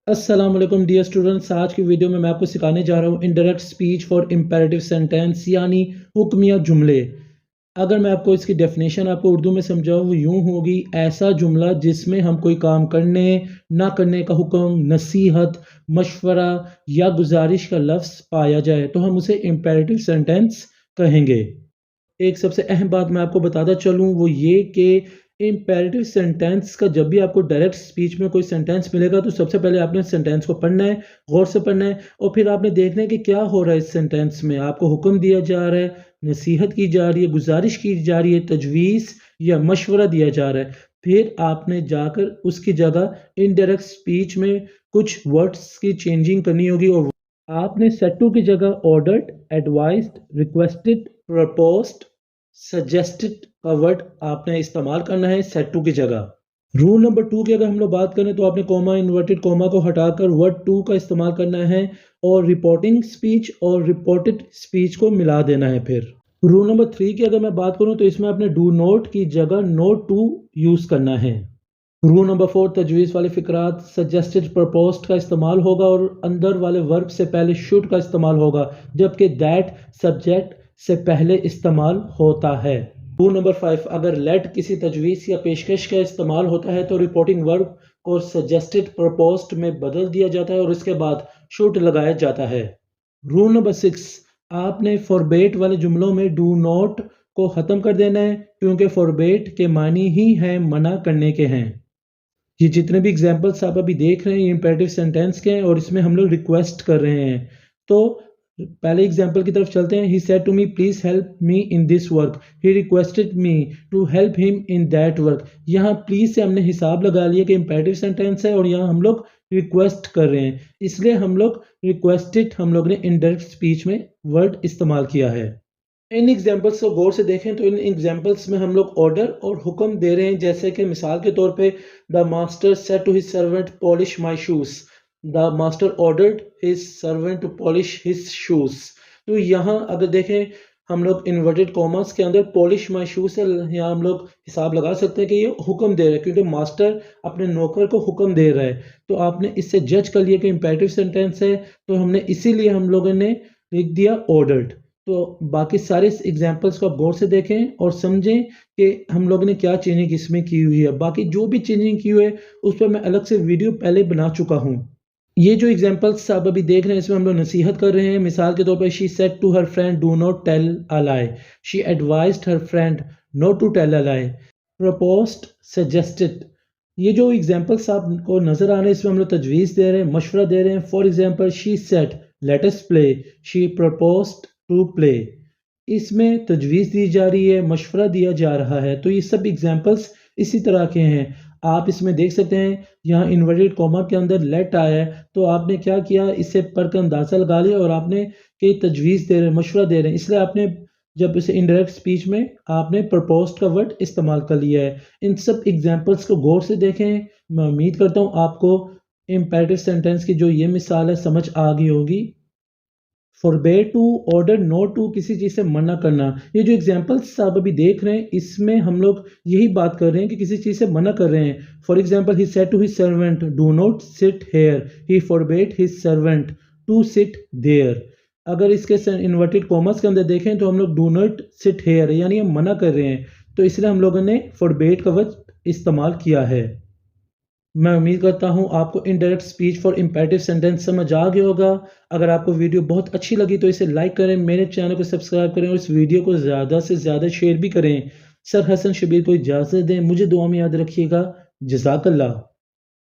अस्सलाम वालेकुम dear students. आज की वीडियो में मैं आपको सिखाने जा रहा हूँ indirect speech for imperative sentence यानी हुक्मिया जुमले। अगर मैं आपको इसकी डेफिनेशन आपको उर्दू में समझाऊँ वो यूँ होगी, ऐसा जुमला जिसमें हम कोई काम करने ना करने का हुक्म, नसीहत, मशवरा या गुजारिश का लफ्ज़ पाया जाए तो हम उसे इंपेरेटिव सेंटेंस कहेंगे। एक सबसे अहम बात मैं आपको बताता चलूँ वो ये कि इम्पेरेटिव सेंटेंस का जब भी आपको डायरेक्ट स्पीच में कोई सेंटेंस मिलेगा तो सबसे पहले आपने सेंटेंस को पढ़ना है, गौर से पढ़ना है और फिर आपने देखना है कि क्या हो रहा है इस सेंटेंस में। आपको हुक्म दिया जा रहा है, नसीहत की जा रही है, गुजारिश की जा रही है, तजवीज़ या मशवरा दिया जा रहा है। फिर आपने जाकर उसकी जगह इनडायरेक्ट स्पीच में कुछ वर्ड्स की चेंजिंग करनी होगी और आपने सेट टू की जगह ordered, advised, requested, proposed, suggested का वर्ड आपने इस्तेमाल करना है सेट टू की जगह। रूल नंबर 2 की अगर हम लोग बात करें तो आपने कॉमा, इन्वर्टेड कॉमा को हटाकर वर्ड टू का इस्तेमाल करना है और रिपोर्टिंग स्पीच और रिपोर्टेड स्पीच को मिला देना है। फिर रूल नंबर 3 की अगर मैं बात करूं तो इसमें आपने डू नोट की जगह नोट टू यूज़ करना है। रूल नंबर 4 तजवीज़ वाले फ़िक्रात सजेस्टेड, प्रपोज्ड का इस्तेमाल होगा और अंदर वाले वर्ब से पहले शुड का इस्तेमाल होगा, जबकि दैट सब्जेक्ट से पहले इस्तेमाल होता है। रूल नंबर 5 अगर लेट किसी तजवीज़ या पेशकश का इस्तेमाल होता है तो रिपोर्टिंग वर्ब को सजेस्टेड, प्रपोज्ड में बदल दिया जाता है और उसके बाद शुड लगाया जाता है। रूल नंबर 6 आपने फॉरबेट वाले जुमलों में डू नॉट को ख़त्म कर देना है क्योंकि फॉरबेट के मानी ही हैं मना करने के हैं। ये जितने भी एग्जाम्पल्स आप अभी देख रहे हैं ये इंपेरेटिव सेंटेंस के हैं और इसमें हम लोग रिक्वेस्ट कर रहे हैं। तो पहले एग्जाम्पल की तरफ चलते हैं। He said to me please help me in this work, he requested me to help him in that work. यहाँ प्लीज से हमने हिसाब लगा लिया कि इंपेरेटिव सेंटेंस है और यहाँ हम लोग रिक्वेस्ट कर रहे हैं, इसलिए हम लोग रिक्वेस्टेड हम लोग ने इनडायरेक्ट स्पीच में वर्ड इस्तेमाल किया है। इन एग्जाम्पल्स को गौर से देखें तो इन एग्जाम्पल्स में हम लोग ऑर्डर और हुक्म दे रहे हैं, जैसे कि मिसाल के तौर पे the master said to his servant polish my shoes, the master ordered his servant to polish his shoes. तो यहाँ अगर देखें हम लोग इन्वर्टेड कॉमर्स के अंदर पॉलिश माई शूज से यहाँ हम लोग हिसाब लगा सकते हैं कि ये हुक्म दे रहा है क्योंकि मास्टर अपने नौकर को हुक्म दे रहा है। तो आपने इससे जज कर लिया कि इंपेरेटिव सेंटेंस है, तो हमने इसीलिए हम लोगों ने लिख दिया ऑर्डर्ड। तो बाकी सारे एग्जाम्पल्स को आप गौर से देखें और समझें कि हम लोग ने क्या चेंजिंग इसमें की हुई है। बाकी जो भी चेंजिंग की हुई है उस पर मैं अलग से वीडियो पहले बना चुका हूँ। ये जो एग्जाम्पल्स आप अभी देख रहे हैं इसमें हम लोग नसीहत कर रहे हैं। मिसाल के तौर पर she said to her friend do not tell a lie, she advised her friend not to tell a lie, proposed, suggested. ये जो एग्जाम्पल्स आपको नजर आ रहे हैं इसमें हम लोग तजवीज़ दे रहे हैं, मशवरा दे रहे हैं। For example she said let us play, she proposed to play. इसमें तजवीज़ दी जा रही है, मशवरा दिया जा रहा है। तो ये सब एग्जाम्पल्स इसी तरह के हैं। आप इसमें देख सकते हैं यहाँ इन्वर्टेड कॉमा के अंदर लेट आया है, तो आपने क्या किया, इससे पढ़कर अंदाज़ा लगा लिया और आपने कई तजवीज़ दे रहे हैं, मशवरा दे रहे हैं, इसलिए आपने जब इसे इनडायरेक्ट स्पीच में आपने प्रपोज्ड का वर्ड इस्तेमाल कर लिया है। इन सब एग्जाम्पल्स को गौर से देखें। मैं उम्मीद करता हूँ आपको इम्पेरेटिव सेंटेंस की जो ये मिसाल है समझ आ गई होगी। Forbade to, order not to, किसी चीज़ से मना करना। ये जो एग्जाम्पल्स आप अभी देख रहे हैं इसमें हम लोग यही बात कर रहे हैं कि किसी चीज़ से मना कर रहे हैं। For example he said to his servant do not sit here, he forbade his servant to sit there. अगर इसके इन्वर्टेड कॉमर्स के अंदर देखें तो हम लोग डू नॉट सिट हेयर यानी हम मना कर रहे हैं, तो इसलिए हम लोगों ने फॉरबेड का वर्ड इस्तेमाल किया है। मैं उम्मीद करता हूँ आपको indirect speech for imperative sentence समझ आ गया होगा। अगर आपको वीडियो बहुत अच्छी लगी तो इसे लाइक करें, मेरे चैनल को सब्सक्राइब करें और इस वीडियो को ज़्यादा से ज़्यादा शेयर भी करें। सर हसन शबीर को इजाज़त दें, मुझे दुआ में याद रखिएगा। जज़ाकल्लाह।